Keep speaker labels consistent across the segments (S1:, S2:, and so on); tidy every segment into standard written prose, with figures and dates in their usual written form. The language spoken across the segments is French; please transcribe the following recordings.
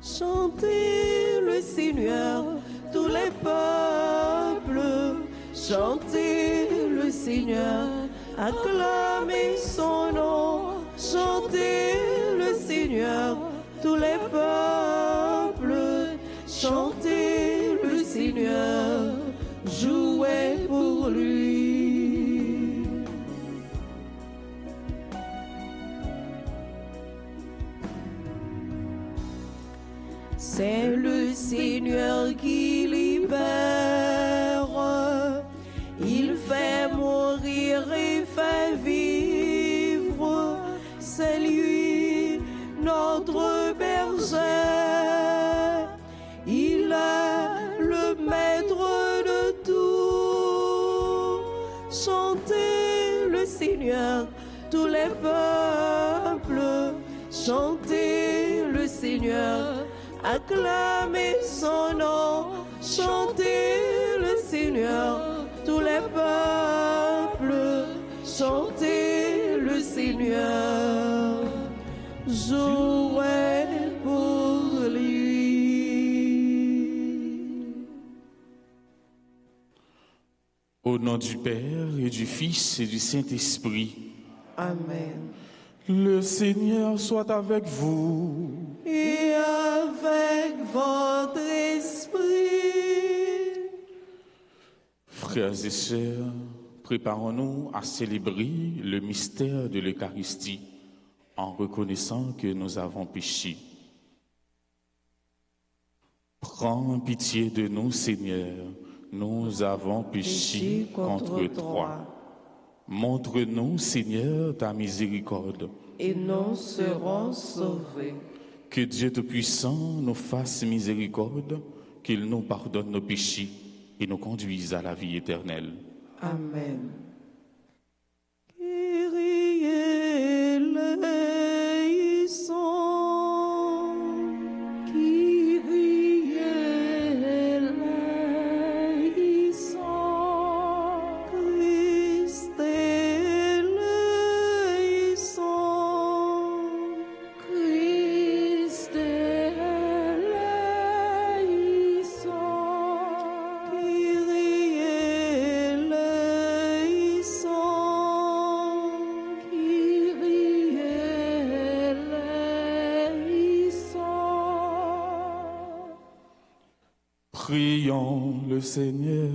S1: Chantez le Seigneur, tous les peuples. Chantez le Seigneur, acclamez son nom. Chantez le Seigneur, tous les peuples. Chantez le Seigneur, jouez pour lui. C'est le Seigneur qui libère, il fait mourir et fait vivre, c'est lui notre berger, il est le maître de tout. Chantez le Seigneur, tous les peuples, chantez le Seigneur, acclamez son nom, chantez le Seigneur, tous les peuples, chantez le Seigneur, jouez pour lui.
S2: Au nom du Père et du Fils et du Saint-Esprit.
S1: Amen.
S2: Le Seigneur soit avec vous.
S1: Et avec votre esprit.
S2: Frères et sœurs, préparons-nous à célébrer le mystère de l'Eucharistie en reconnaissant que nous avons péché. Prends pitié de nous, Seigneur, nous avons péché contre toi. Montre-nous, Seigneur, ta miséricorde.
S1: Et nous serons sauvés.
S2: Que Dieu Tout-Puissant nous fasse miséricorde, qu'il nous pardonne nos péchés et nous conduise à la vie éternelle.
S1: Amen. Kyrie eleison, Kyrie eleison, Christ eleison, Christ eleison, Kyrie eleison, Kyrie eleison.
S2: Prions le Seigneur.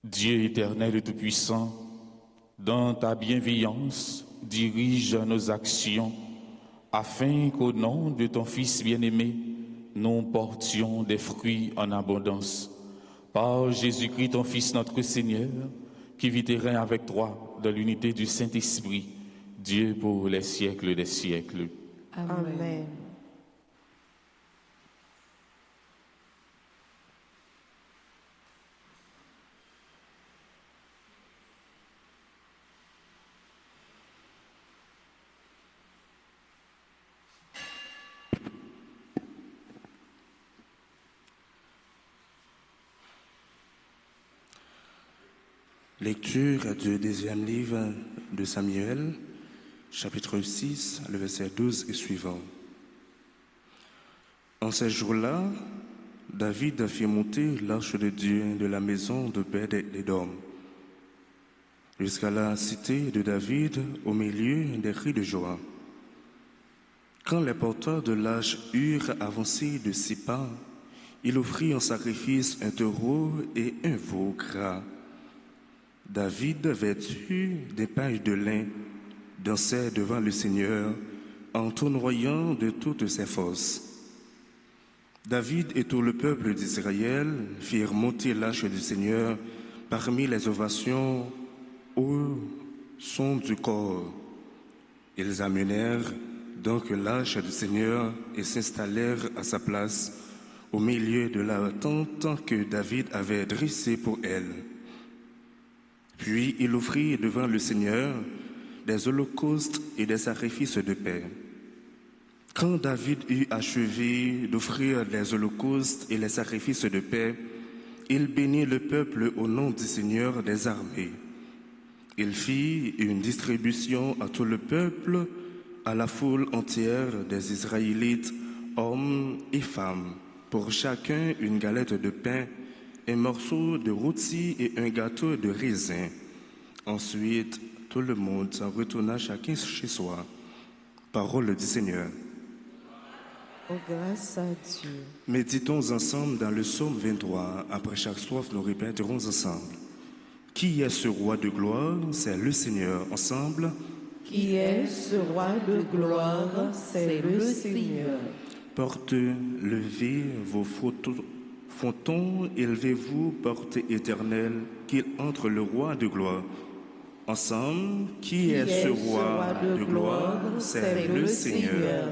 S2: Dieu éternel et tout-puissant, dans ta bienveillance, dirige nos actions, afin qu'au nom de ton Fils bien-aimé, nous portions des fruits en abondance. Par Jésus-Christ, ton Fils, notre Seigneur, qui vit et règne avec toi dans l'unité du Saint-Esprit, Dieu pour les siècles des siècles.
S1: Amen.
S3: Lecture du deuxième livre de Samuel, chapitre 6, le verset 12 et suivant. En ces jours-là, David fit monter l'arche de Dieu de la maison d'Obed-Édom jusqu'à la cité de David au milieu des cris de joie. Quand les porteurs de l'arche eurent avancé de 6 pas, il offrit en sacrifice un taureau et un veau gras. David, vêtu des pages de lin, dansait devant le Seigneur en tournoyant de toutes ses forces. David et tout le peuple d'Israël firent monter l'arche du Seigneur parmi les ovations au son du corps. Ils amenèrent donc l'arche du Seigneur et s'installèrent à sa place au milieu de la tente que David avait dressée pour elle. Puis il offrit devant le Seigneur des holocaustes et des sacrifices de paix. Quand David eut achevé d'offrir les holocaustes et les sacrifices de paix, il bénit le peuple au nom du Seigneur des armées. Il fit une distribution à tout le peuple à la foule entière des Israélites, hommes et femmes, pour chacun une galette de pain, un morceau de rôti et un gâteau de raisin. Ensuite, tout le monde s'en retourna chacun chez soi. Parole du Seigneur.
S1: Oh, grâce à Dieu.
S3: Méditons ensemble dans le psaume 23. Après chaque strophe, nous répéterons ensemble. Qui est ce roi de gloire? C'est le Seigneur. Ensemble.
S1: Qui est ce roi de gloire? C'est le Seigneur.
S3: Porte, levez vos frontons, élevez-vous, porte éternelle, qu'il entre le roi de gloire. Ensemble, qui est ce roi de gloire? C'est le Seigneur.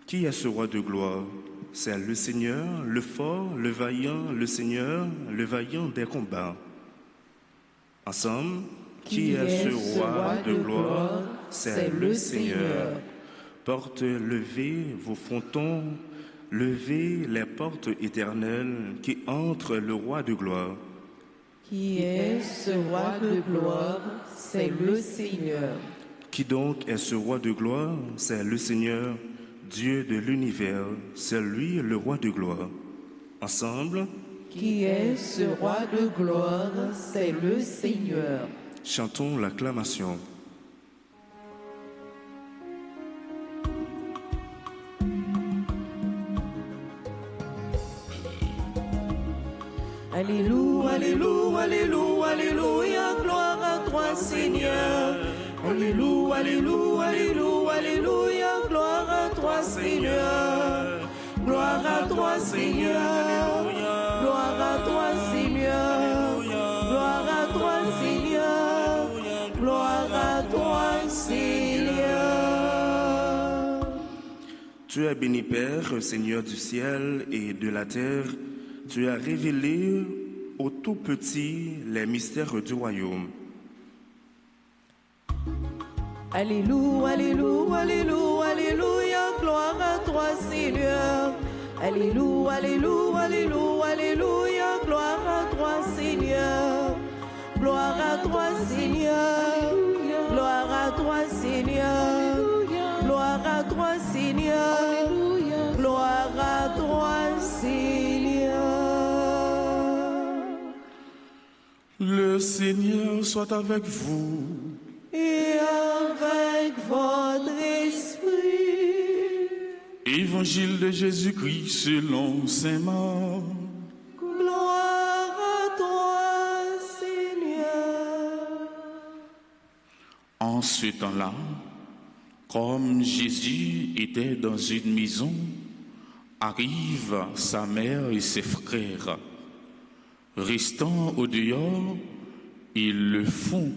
S3: Qui est ce roi de gloire? C'est le Seigneur, le fort, le vaillant, le Seigneur, le vaillant des combats. Ensemble, qui est ce roi de gloire? C'est le Seigneur. Porte, levez vos frontons, levez les portes éternelles, qui entre le roi de gloire.
S1: Qui est ce roi de gloire? C'est le Seigneur.
S3: Qui donc est ce roi de gloire? C'est le Seigneur, Dieu de l'univers, c'est lui le roi de gloire. Ensemble.
S1: Qui est ce roi de gloire? C'est le Seigneur.
S3: Chantons l'acclamation.
S1: Alléluia, alléluia, alléluia, alléluia, gloire à toi Seigneur. Alléluia, alléluia, alléluia, alléluia, gloire à toi Seigneur. Gloire à toi Seigneur. Gloire à toi Seigneur. Gloire à toi Seigneur. Gloire à toi Seigneur.
S3: Tu es béni Père, Seigneur du ciel et de la terre. Tu as révélé aux tout petits les mystères du royaume.
S1: Alléluia, alléluia, alléluia, alléluia, gloire à toi Seigneur. Alléluia, alléluia, alléluia, alléluia, gloire à toi Seigneur. Gloire à toi Seigneur. Gloire à toi Seigneur. Gloire à toi Seigneur. Gloire à toi Seigneur.
S2: Le Seigneur soit avec vous.
S1: Et avec votre esprit.
S2: Évangile de Jésus-Christ selon saint Marc.
S1: Gloire à toi, Seigneur.
S2: En ce temps-là, comme Jésus était dans une maison, arrivent sa mère et ses frères. Restant au dehors, ils le font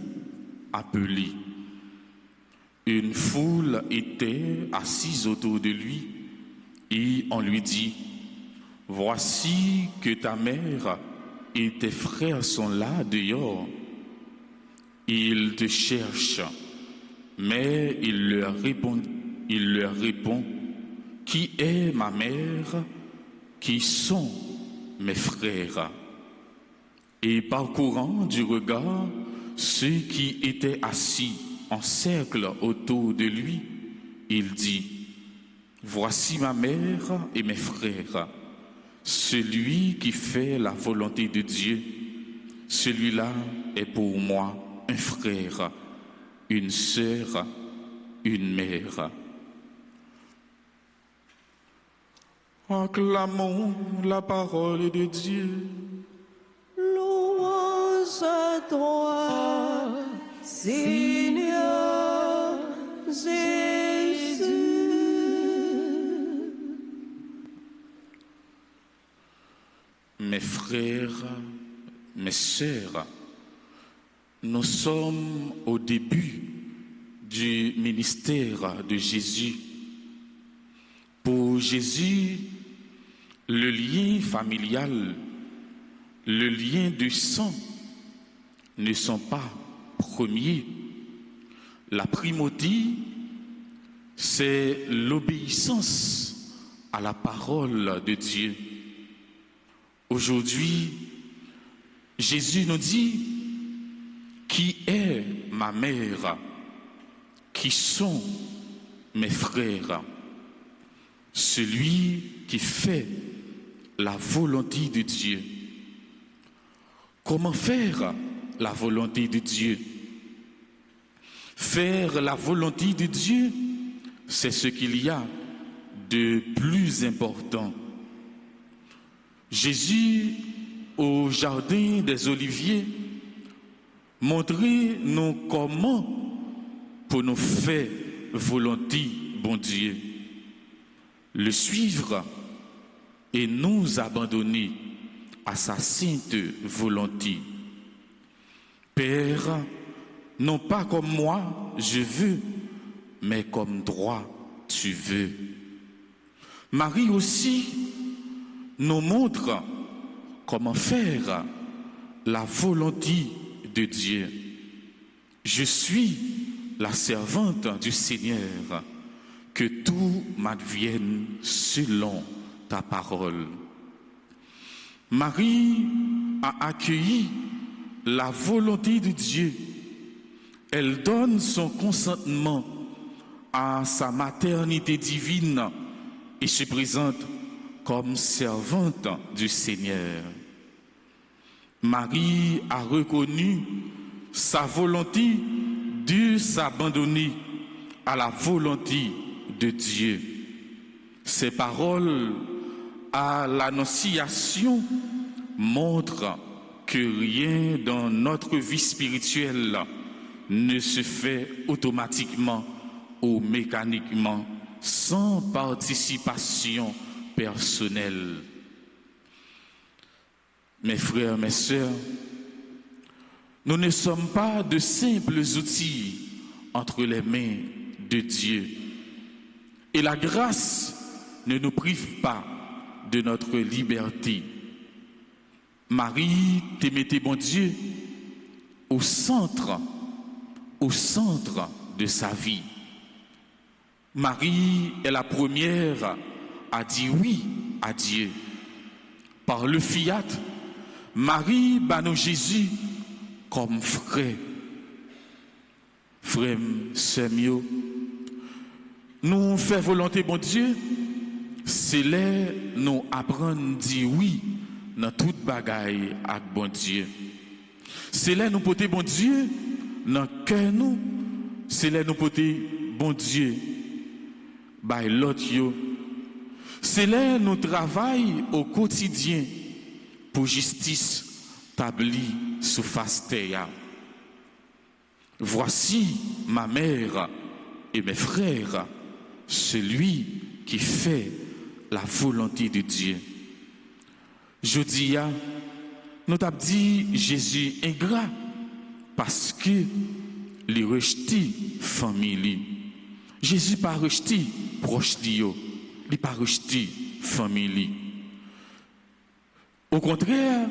S2: appeler. Une foule était assise autour de lui et on lui dit: voici que ta mère et tes frères sont là dehors. Ils te cherchent. Mais il leur répond, qui est ma mère, qui sont mes frères? Et parcourant du regard ceux qui étaient assis en cercle autour de lui, il dit: voici ma mère et mes frères. Celui qui fait la volonté de Dieu, celui-là est pour moi un frère, une sœur, une mère. Acclamons la parole de Dieu.
S1: Louange à toi, Seigneur Jésus.
S2: Mes frères, mes sœurs, nous sommes au début du ministère de Jésus. Pour Jésus, le lien familial, le lien de sang ne sont pas premiers. La primauté, c'est l'obéissance à la parole de Dieu. Aujourd'hui, Jésus nous dit: qui est ma mère? Qui sont mes frères, celui qui fait la volonté de Dieu. Comment faire la volonté de Dieu? Faire la volonté de Dieu, c'est ce qu'il y a de plus important. Jésus, au jardin des Oliviers, montrait nous comment pour nous faire volonté, bon Dieu, le suivre et nous abandonner à sa sainte volonté. Père, non pas comme moi je veux, mais comme droit tu veux. Marie aussi nous montre comment faire la volonté de Dieu. Je suis la servante du Seigneur, que tout m'advienne selon ta parole. Marie a accueilli la volonté de Dieu. Elle donne son consentement à sa maternité divine et se présente comme servante du Seigneur. Marie a reconnu sa volonté de s'abandonner à la volonté de Dieu. Ces paroles à l'Annonciation montrent que rien dans notre vie spirituelle ne se fait automatiquement ou mécaniquement sans participation personnelle. Mes frères, mes sœurs, nous ne sommes pas de simples outils entre les mains de Dieu. Et la grâce ne nous prive pas de notre liberté. Marie, te mettez, bon Dieu, au centre de sa vie. Marie est la première à dire oui à Dieu. Par le fiat, Marie bat Jésus comme frère. Frère, sœur, nous faisons volonté, bon Dieu, c'est là nous apprendre à dire oui dans toute bagaille avec bon Dieu. C'est là nous porter bon Dieu dans le cœur nous. C'est là nous porter bon Dieu by l'autre yo. C'est là nous travaillons au quotidien pour justice établie sous face terre. Voici ma mère et mes frères, celui qui fait la volonté de Dieu. Je dis, nous t'avons dit Jésus ingrat parce que les rejeté famille. Jésus pas rejeté proche de lui, il pas rejeté famille. Au contraire,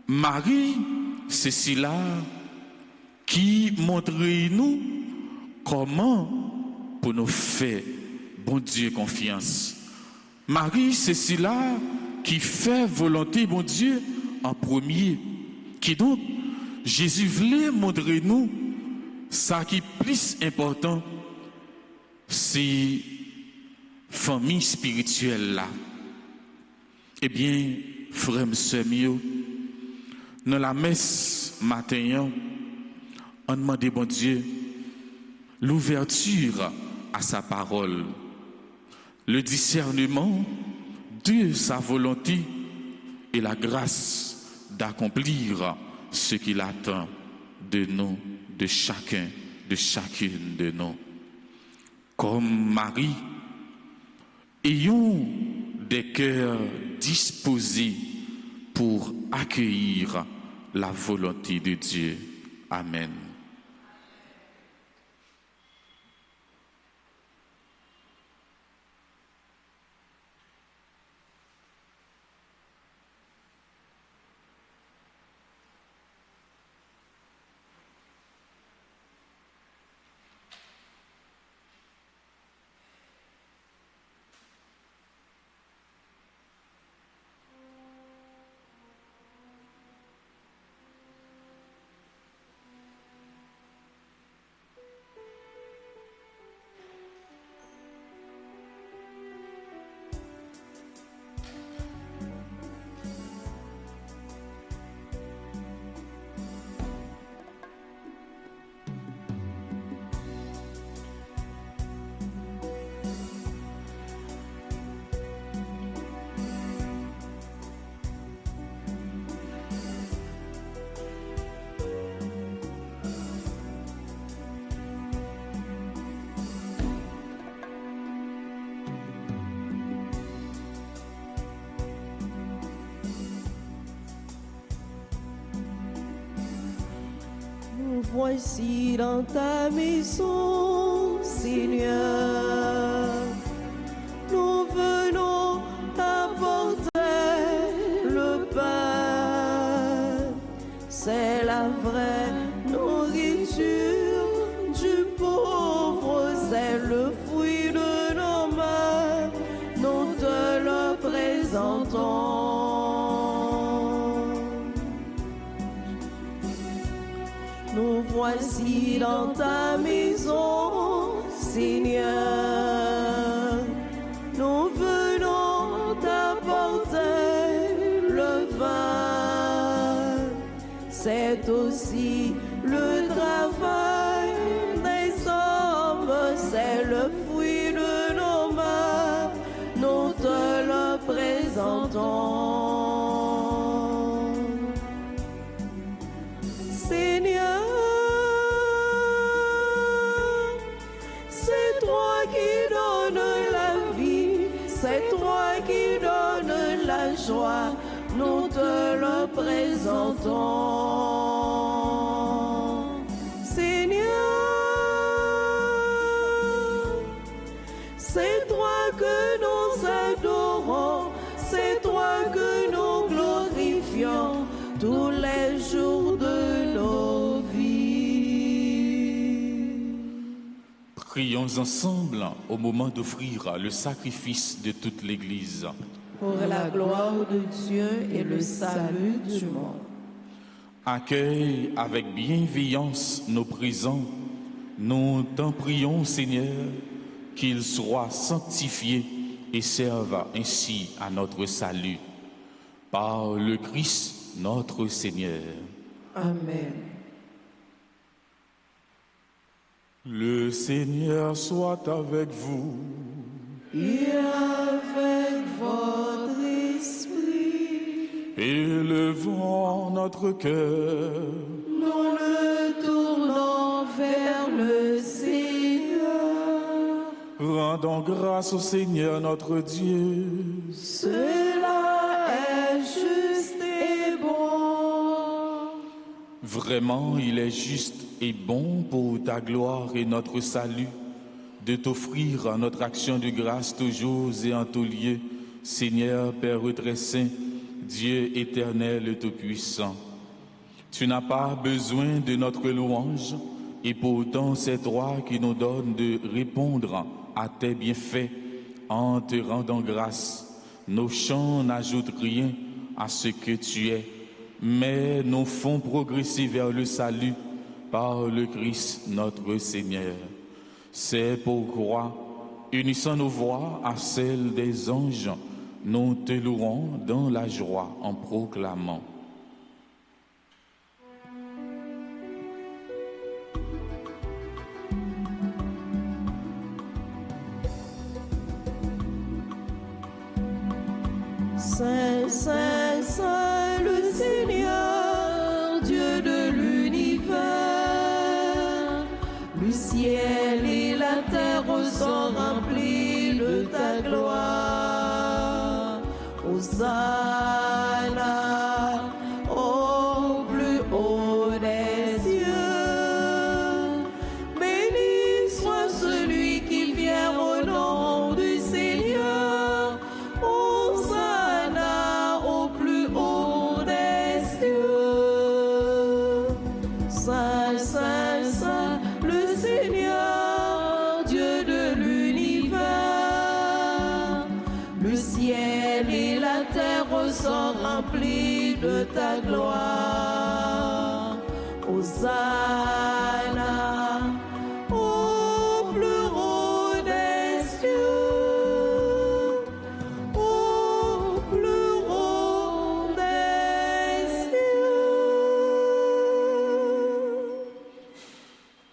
S2: Marie, c'est cela qui montre nous comment pour nous faire bon Dieu confiance. Marie, c'est cela qui fait volonté bon Dieu en premier. Qui donc, Jésus voulait montrer nous ça qui est plus important, c'est famille spirituelle là. Eh bien, frère, sœur, dans la messe matin, on demande bon Dieu l'ouverture à sa parole, le discernement de sa volonté et la grâce d'accomplir ce qu'il attend de nous, de chacun, de chacune de nous. Comme Marie, ayons des cœurs disposés pour accueillir la volonté de Dieu. Amen.
S1: voici dans ta maison, Seigneur. Nous venons t'apporter le pain. C'est la vraie nourriture du pauvre, c'est le fruit de nos mains. Nous te le présentons. Nous voici dans ta maison, Seigneur. Nous venons t'apporter le vin. C'est aussi le travail des hommes, c'est le fruit de nos mains. Nous te le présentons. Seigneur, c'est toi qui donnes la vie, c'est toi qui donnes la joie, nous te le présentons. Seigneur, c'est toi que nous adorons, c'est toi que nous glorifions tous les jours de nos vies.
S2: Prions ensemble au moment d'offrir le sacrifice de toute l'Église.
S1: Pour la gloire de Dieu et le salut du monde.
S2: Accueille avec bienveillance nos présents. Nous t'en prions, Seigneur, qu'ils soient sanctifiés et servent ainsi à notre salut. Par le Christ, notre Seigneur.
S1: Amen.
S2: Le Seigneur soit avec vous.
S1: Et avec votre esprit,
S2: Élevons notre cœur.
S1: nous le tournons vers le Seigneur.
S2: Rendons grâce au Seigneur notre Dieu.
S1: Cela est juste et bon.
S2: Vraiment, il est juste et bon pour ta gloire et notre salut de t'offrir notre action de grâce toujours et en tout lieu, Seigneur Père très saint, Dieu éternel et tout-puissant. Tu n'as pas besoin de notre louange et pourtant c'est toi qui nous donnes de répondre à tes bienfaits en te rendant grâce. Nos chants n'ajoutent rien à ce que tu es, mais nous font progresser vers le salut par le Christ notre Seigneur. C'est pourquoi, unissant nos voix à celles des anges, nous te louons dans la joie en proclamant.
S1: Saint, Saint, Saint, le Seigneur, Dieu de l'univers. Le ciel et la terre sont remplis de ta gloire. Hosanna au plus haut des cieux. Béni soit celui qui vient au nom du Seigneur. Hosanna au plus haut des cieux. Saint, Saint, Saint, le Seigneur, Dieu de l'univers. Le ciel et la terre sont remplis de ta gloire. Hosanna au plus haut des cieux. Au plus haut des cieux.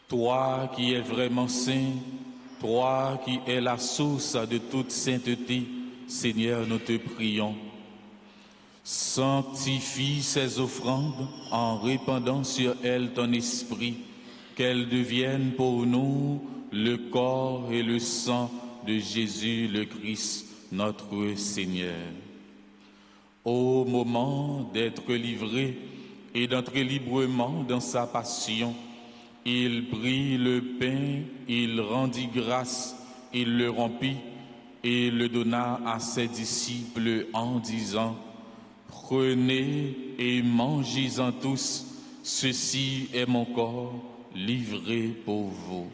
S2: Toi qui es vraiment saint, toi qui es la source de toute sainteté, Seigneur, nous te prions. Sanctifie ces offrandes en répandant sur elles ton esprit, qu'elles deviennent pour nous le corps et le sang de Jésus le Christ, notre Seigneur. Au moment d'être livré et d'entrer librement dans sa passion, Il prit le pain, il rendit grâce, il le rompit et le donna à ses disciples en disant, « Prenez et mangez-en tous, ceci est mon corps livré pour vous. »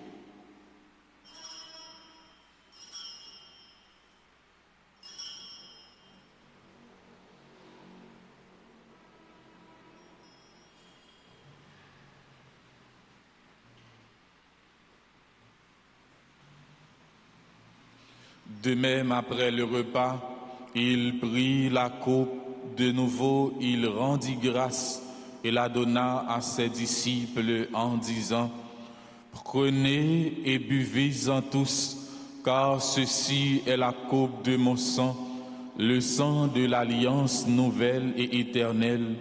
S2: De même, après le repas, il prit la coupe, de nouveau il rendit grâce et la donna à ses disciples en disant, « Prenez et buvez-en tous, car ceci est la coupe de mon sang, le sang de l'alliance nouvelle et éternelle,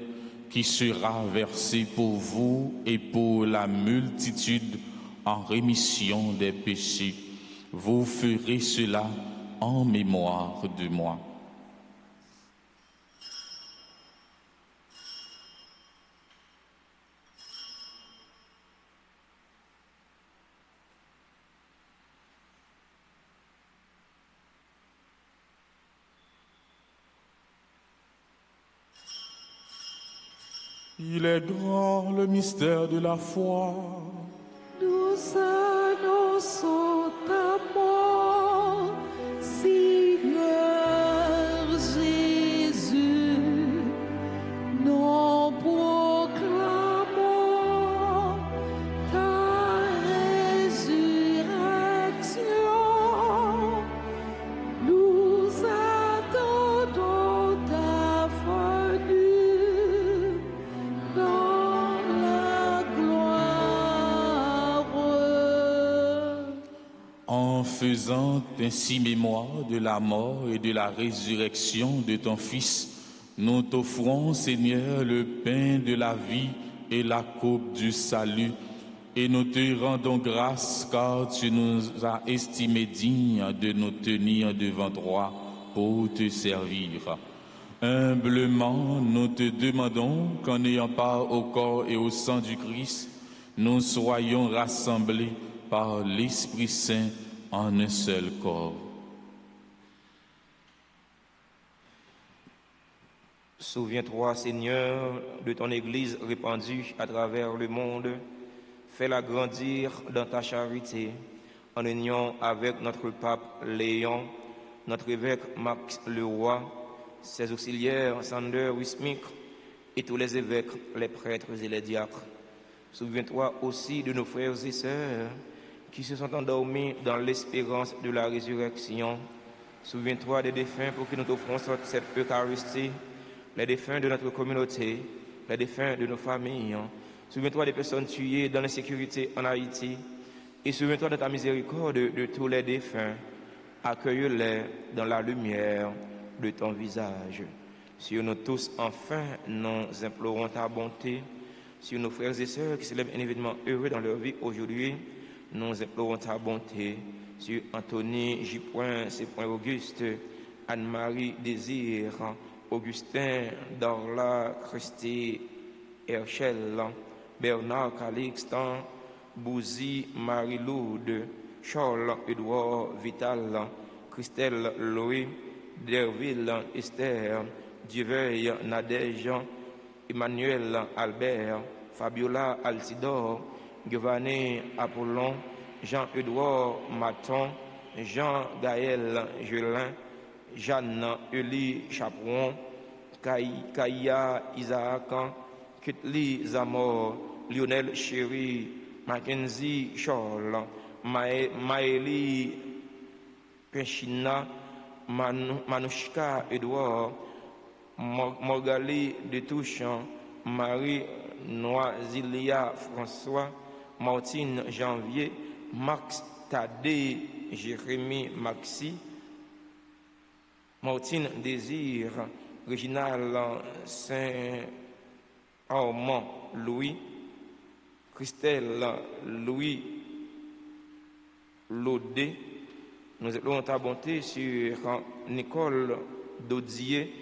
S2: qui sera versé pour vous et pour la multitude en rémission des péchés. Vous ferez cela en mémoire de moi. » Il est grand le mystère de la foi.
S1: Nous annonçons ta mort, Seigneur Jésus. Nous proclamons ta résurrection. Nous attendons ta venue dans la gloire.
S2: En faisant ainsi mémoire de la mort et de la résurrection de ton Fils, nous t'offrons, Seigneur, le pain de la vie et la coupe du salut, et nous te rendons grâce car tu nous as estimés dignes de nous tenir devant toi pour te servir. Humblement, nous te demandons qu'en ayant part au corps et au sang du Christ, nous soyons rassemblés par l'Esprit Saint en un seul corps.
S4: Souviens-toi, Seigneur, de ton Église répandue à travers le monde. Fais-la grandir dans ta charité, en union avec notre pape Léon, notre évêque Max Leroy, ses auxiliaires Sander Wismik et tous les évêques, les prêtres et les diacres. Souviens-toi aussi de nos frères et sœurs qui se sont endormis dans l'espérance de la résurrection. Souviens-toi des défunts pour que nous t'offrons cette Eucharistie, les défunts de notre communauté, les défunts de nos familles. Souviens-toi des personnes tuées dans l'insécurité en Haïti et souviens-toi de ta miséricorde de tous les défunts. Accueille-les dans la lumière de ton visage. Sur nous tous, enfin, nous implorons ta bonté. Sur nos frères et sœurs qui célèbrent un événement heureux dans leur vie aujourd'hui, nous implorons ta bonté. Sur Anthony, J. C. Auguste, Anne-Marie Désir, Augustin, Dorla, Christy, Herschel, Bernard Calixtan, Bouzy, Marie-Loude, Charles, Edouard, Vital, Christelle, Louis, Derville, Esther, Duveuil, Nadège, Emmanuel, Albert, Fabiola, Altidore, Giovanni, Apollon, Jean-Edouard, Maton, Jean-Gaël, Jelin, Jeanne, Elie, Chaperon, Kaya, Isaac, Kitli, Zamor, Lionel, Chéri, Mackenzie, Charles, Maëlie, Pechina, Manouchka, Edouard, Morgali de Touchant, Marie Noisilia François, Martine Janvier, Max Tadé, Jérémy Maxi, Martine Désir, Réginal Saint-Armand Louis, Christelle Louis Laudé. Nous appelons ta bonté sur Nicole Daudier,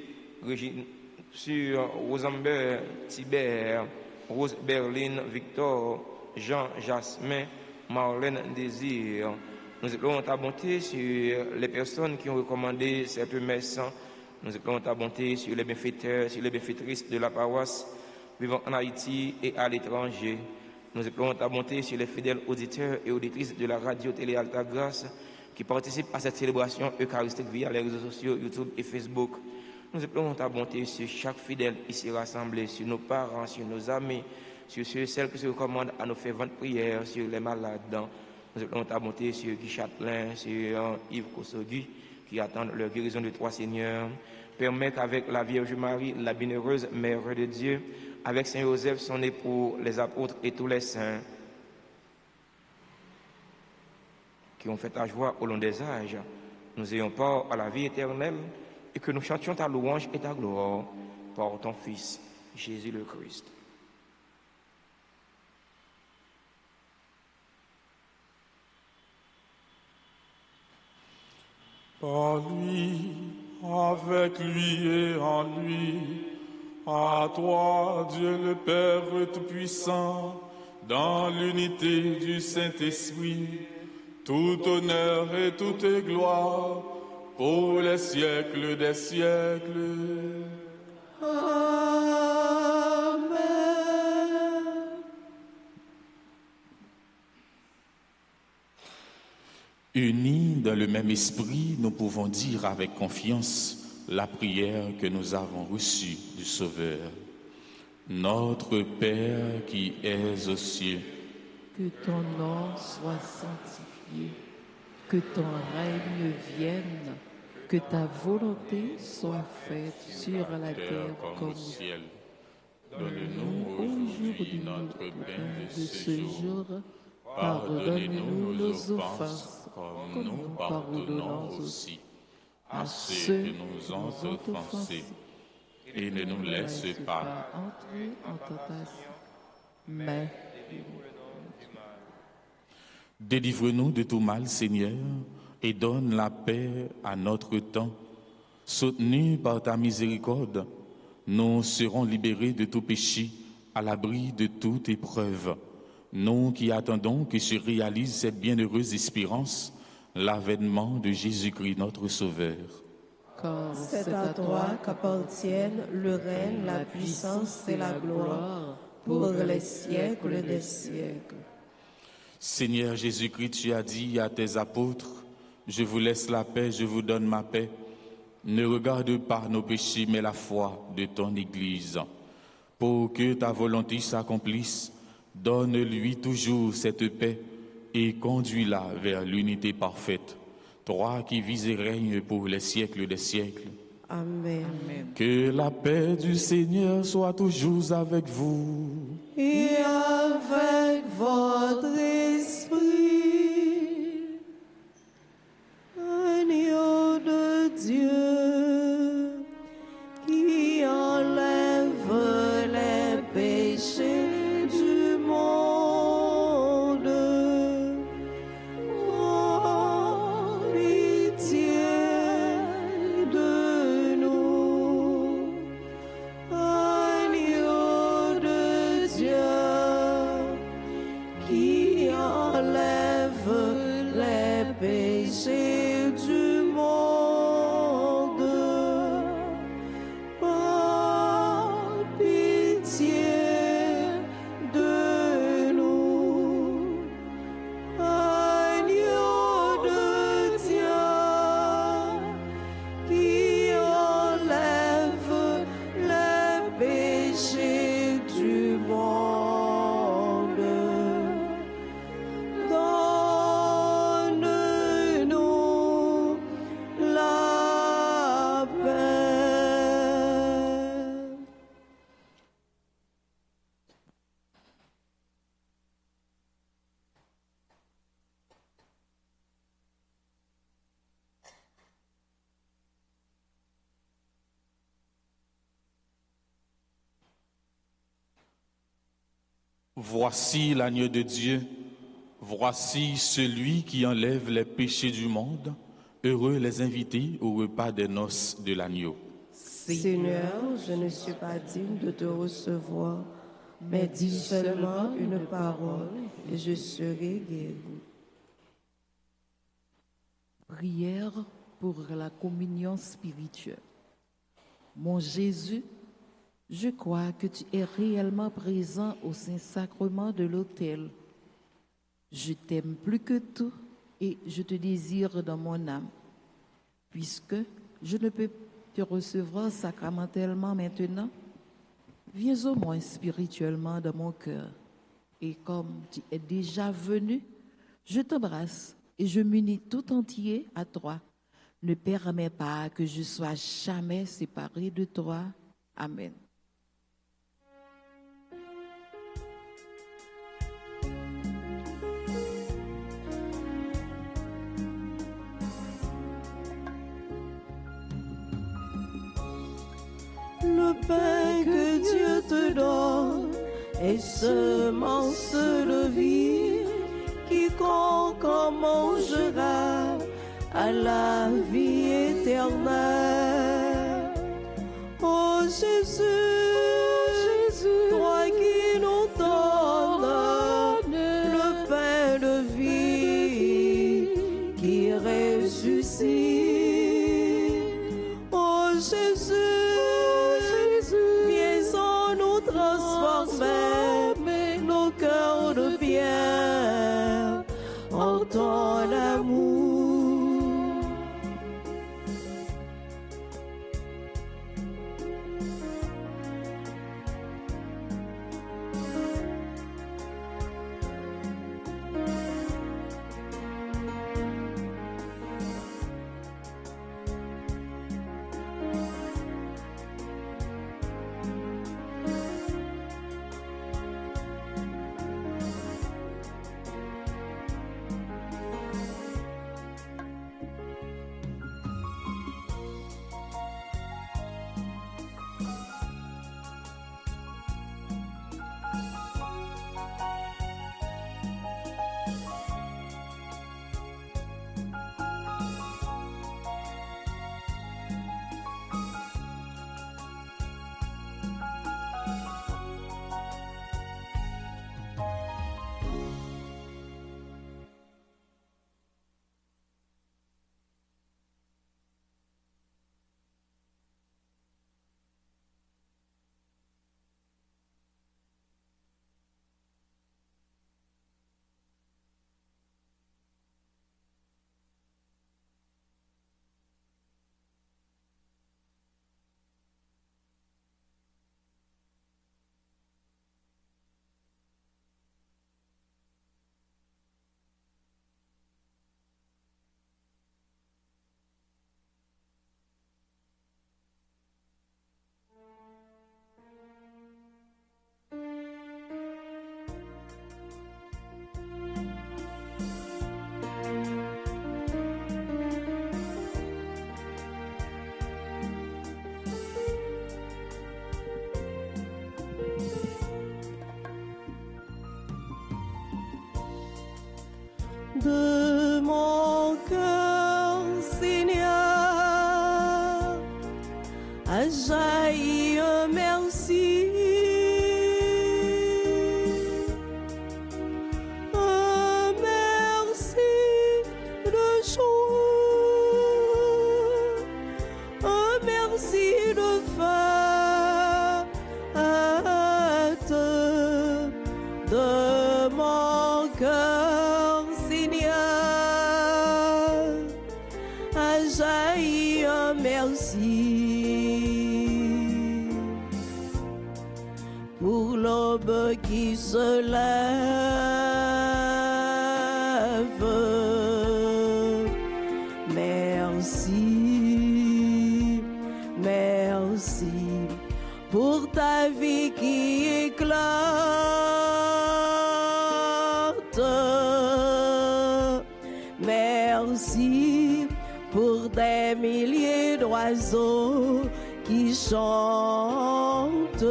S4: sur Rosember Thibert, Rose Berline Victor, Jean Jasmin, Marlène Désir. Nous implorons ta bonté sur les personnes qui ont recommandé cette messe. Nous implorons ta bonté sur les bienfaiteurs, sur les bienfaitrices de la paroisse vivant en Haïti et à l'étranger. Nous implorons ta bonté sur les fidèles auditeurs et auditrices de la radio Télé Alta Grâce qui participent à cette célébration eucharistique via les réseaux sociaux YouTube et Facebook. Nous implorons ta bonté sur chaque fidèle ici rassemblé, sur nos parents, sur nos amis, sur ceux et celles qui se recommandent à nos ferventes prières, sur les malades. Nous implorons ta bonté sur Guy Châtelain, sur Yves Kosogui, qui attendent leur guérison de Trois Seigneurs. Permets qu'avec la Vierge Marie, la bienheureuse Mère de Dieu, avec Saint Joseph, son époux, les apôtres et tous les saints qui ont fait ta joie au long des âges, nous ayons part à la vie éternelle et que nous chantions ta louange et ta gloire par ton Fils, Jésus le Christ.
S2: Par lui, avec lui et en lui, à toi, Dieu le Père Tout-Puissant, dans l'unité du Saint-Esprit, tout honneur et toute gloire pour les siècles des siècles.
S1: Amen.
S2: Unis dans le même esprit, nous pouvons dire avec confiance la prière que nous avons reçue du Sauveur. Notre Père qui es aux cieux,
S1: Que ton nom soit sanctifié, que ton règne vienne, que ta volonté soit faite sur la terre comme au ciel.
S2: Donne-nous aujourd'hui notre pain
S1: de ce jour. Pardonne-nous nos offenses, comme nous pardonnons aussi à ceux qui nous ont offensés.
S2: Et ne nous laisse pas
S1: entrer en tentation, mais
S2: délivre-nous de tout mal, Seigneur, et donne la paix à notre temps. Soutenus par ta miséricorde, nous serons libérés de tout péché, à l'abri de toute épreuve. Nous qui attendons que se réalise cette bienheureuse espérance, l'avènement de Jésus-Christ, notre Sauveur.
S1: Car c'est à toi qu'appartiennent le règne, la puissance et la gloire pour les siècles des siècles.
S2: Seigneur Jésus-Christ, tu as dit à tes apôtres, « Je vous laisse la paix, je vous donne ma paix. Ne regarde pas nos péchés, mais la foi de ton Église. Pour que ta volonté s'accomplisse, donne-lui toujours cette paix et conduis-la vers l'unité parfaite. Toi qui vis et règnes pour les siècles des siècles.
S1: Amen.
S2: Que la paix du Seigneur soit toujours avec vous.
S1: Et avec votre esprit, agneau de Dieu, qui enlève les péchés du monde, oh, pitié de nous. Agneau de Dieu, qui enlève les péchés du monde, oh, pitié de nous. Agneau de Dieu, qui enlève les péchés du monde, donne-nous la paix.
S2: Voici l'agneau de Dieu, voici celui qui enlève les péchés du monde. Heureux les invités au repas des noces de l'agneau.
S1: Seigneur, je ne suis pas digne de te recevoir,
S5: mais dis seulement une parole et je serai guéri.
S1: Prière pour la communion spirituelle. Mon Jésus, je crois que tu es réellement présent au Saint-Sacrement de l'autel. Je t'aime plus que tout et je te désire dans mon âme. Puisque je ne peux te recevoir sacramentellement maintenant, viens au moins spirituellement dans mon cœur. Et comme tu es déjà venu, je t'embrasse et je m'unis tout entier à toi. Ne permets pas que je sois jamais séparé de toi. Amen.
S5: Le pain que Dieu te donne est semence de vie. Quiconque en mangera à la vie éternelle. Oh Jésus, toi qui nous donnes le pain de vie qui ressuscite. Oh Jésus, viens en nous transformer nos cœurs de pierre en ton amour. De mon cœur, Seigneur, a jailli un merci. Un merci de joie, un merci de fête de mon cœur, Seigneur, a jailli un merci pour l'aube qui se lève. Merci, merci pour ta vie qui éclate. Merci pour des milliers d'oiseaux qui chantent.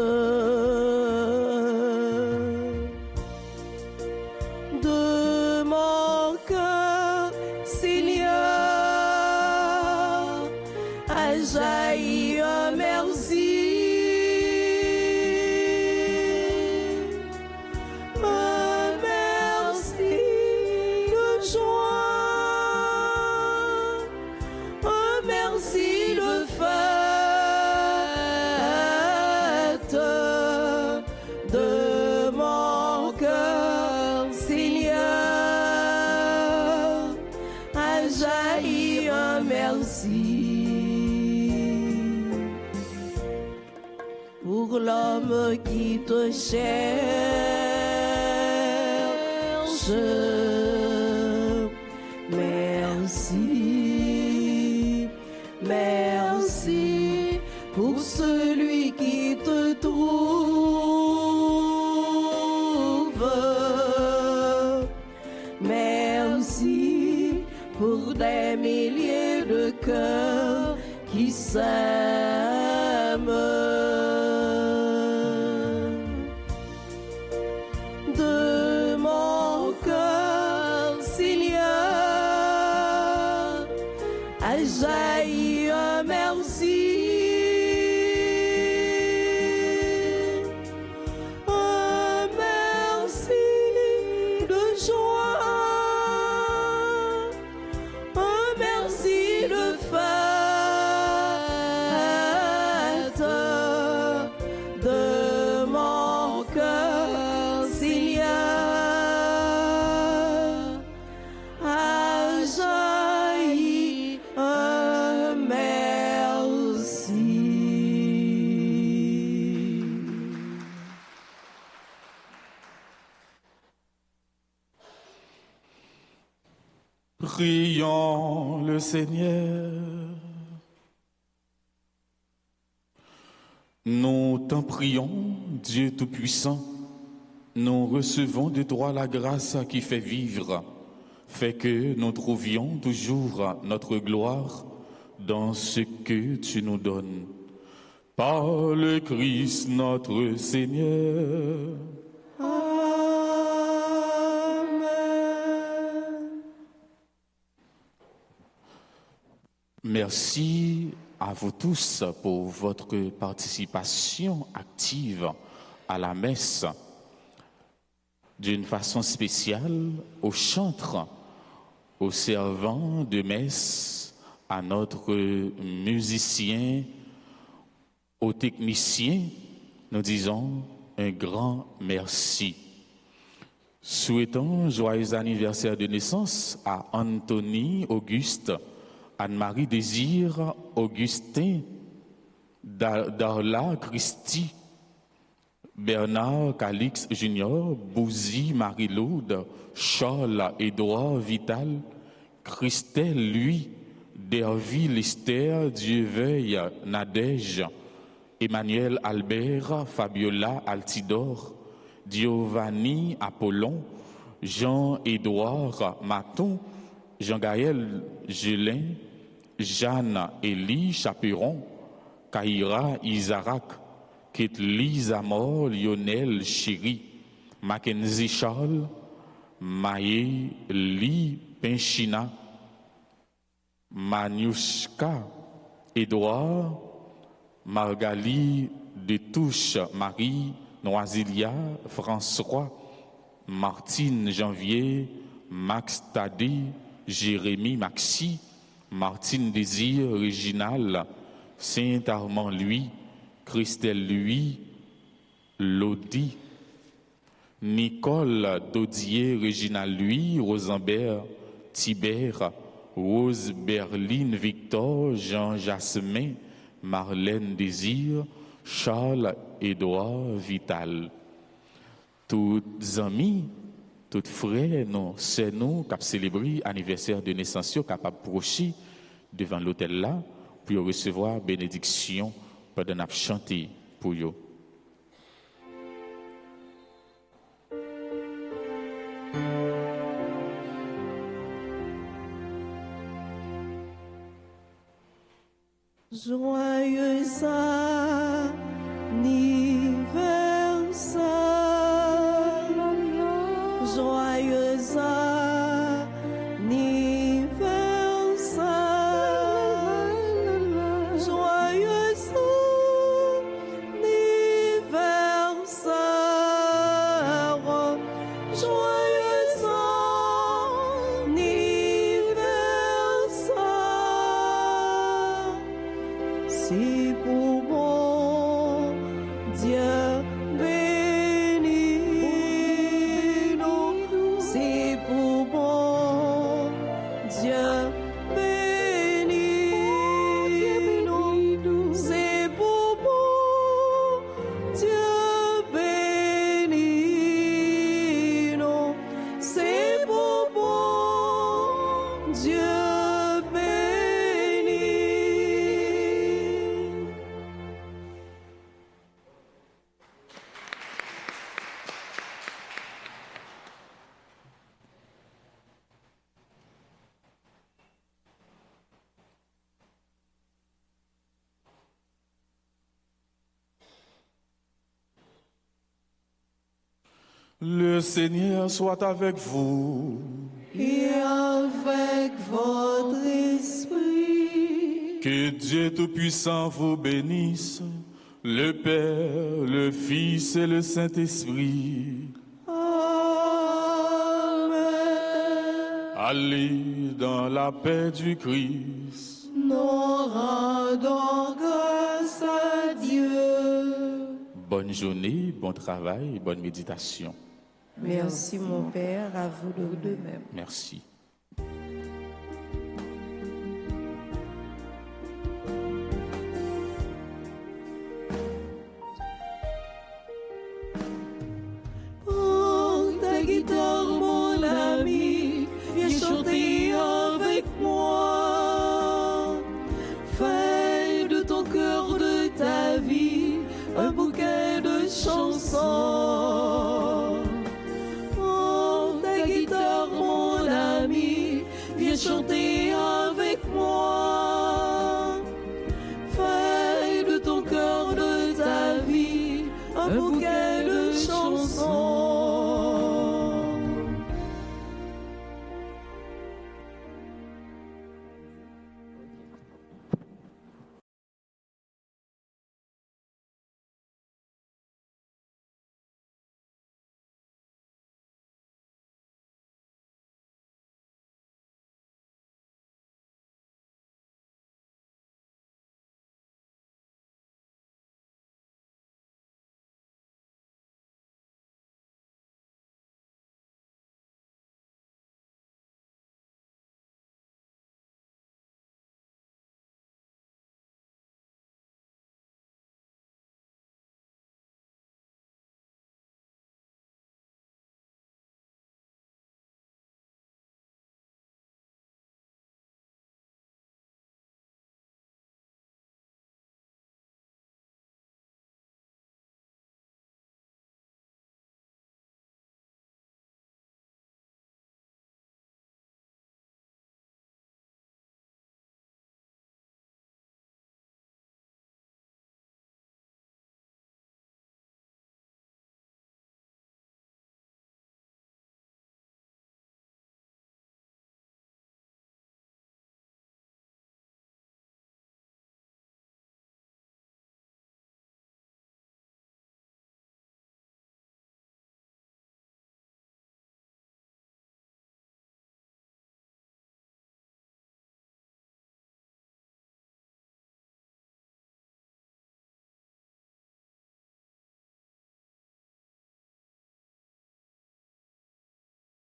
S5: De mon cœur, Seigneur, a jailli un merci. pour l'homme qui te cherche. Merci, merci pour celui qui te trouve. Merci pour des milliers de cœurs qui s'aiment. De mon cœur, Seigneur, a jailli un merci. Un merci de joie, un merci de fête. De mon cœur, Seigneur, a jailli un merci.
S2: Prions le Seigneur. Nous t'en prions, Dieu Tout-Puissant. Nous recevons de toi la grâce qui fait vivre, fait que nous trouvions toujours notre gloire dans ce que tu nous donnes. Par le Christ notre Seigneur. Merci à vous tous pour votre participation active à la messe. D'une façon spéciale aux chantres, aux servants de messe, à notre musicien, aux techniciens, nous disons un grand merci. Souhaitons joyeux anniversaire de naissance à Anthony Auguste, Anne-Marie Désir, Augustin, Darla Christie, Bernard Calix Junior, Bouzy Marie-Laude, Charles Édouard Vital, Christelle Louis, Derville Esther, Dieu-Veuille Nadège, Emmanuel Albert, Fabiola Altidore, Giovanni Apollon, Jean-Édouard Maton, Jean-Gaël Gelin, Jeanne Élie Chaperon, Kaira Isaac, Ketli Zamor, Lionel Chéri, Mackenzie Charles, Maë Li Pinchina, Maniushka Édouard, Margali de Touche Marie, Noisilia François, Martine Janvier, Max Tadé, Jérémy Maxi, Martine Désir, Réginal, Saint-Armand Louis, Christelle Louis, Lodi, Nicole Dodier, Réginal Louis, Rosambert, Thibert, Rose Berline Victor, Jean Jasmin, Marlène Désir, Charles Édouard Vital. Toutes amis, toutes frères, nous, c'est nous qui avons célébré l'anniversaire de naissance, capables de procher devant l'hôtel là, pour recevoir bénédiction pendant qu'on a chanté pour eux.
S5: Joyeux anniversaire, joyeux anniversaire, joyeux anniversaire, joyeux anniversaire.
S2: Le Seigneur soit avec vous.
S5: Et avec votre esprit.
S2: Que Dieu Tout-Puissant vous bénisse, le Père, le Fils et le Saint-Esprit.
S5: Amen.
S2: Allez dans la paix du Christ.
S5: Nous rendons grâce à Dieu.
S2: Bonne journée, bon travail, bonne méditation.
S5: Merci mon Père, à vous de même.
S2: Merci.
S5: Prends ta guitare, mon ami, viens chanter avec moi. Fais de ton cœur, de ta vie, un bouquet de chansons. Prends ta guitare, mon ami, viens chanter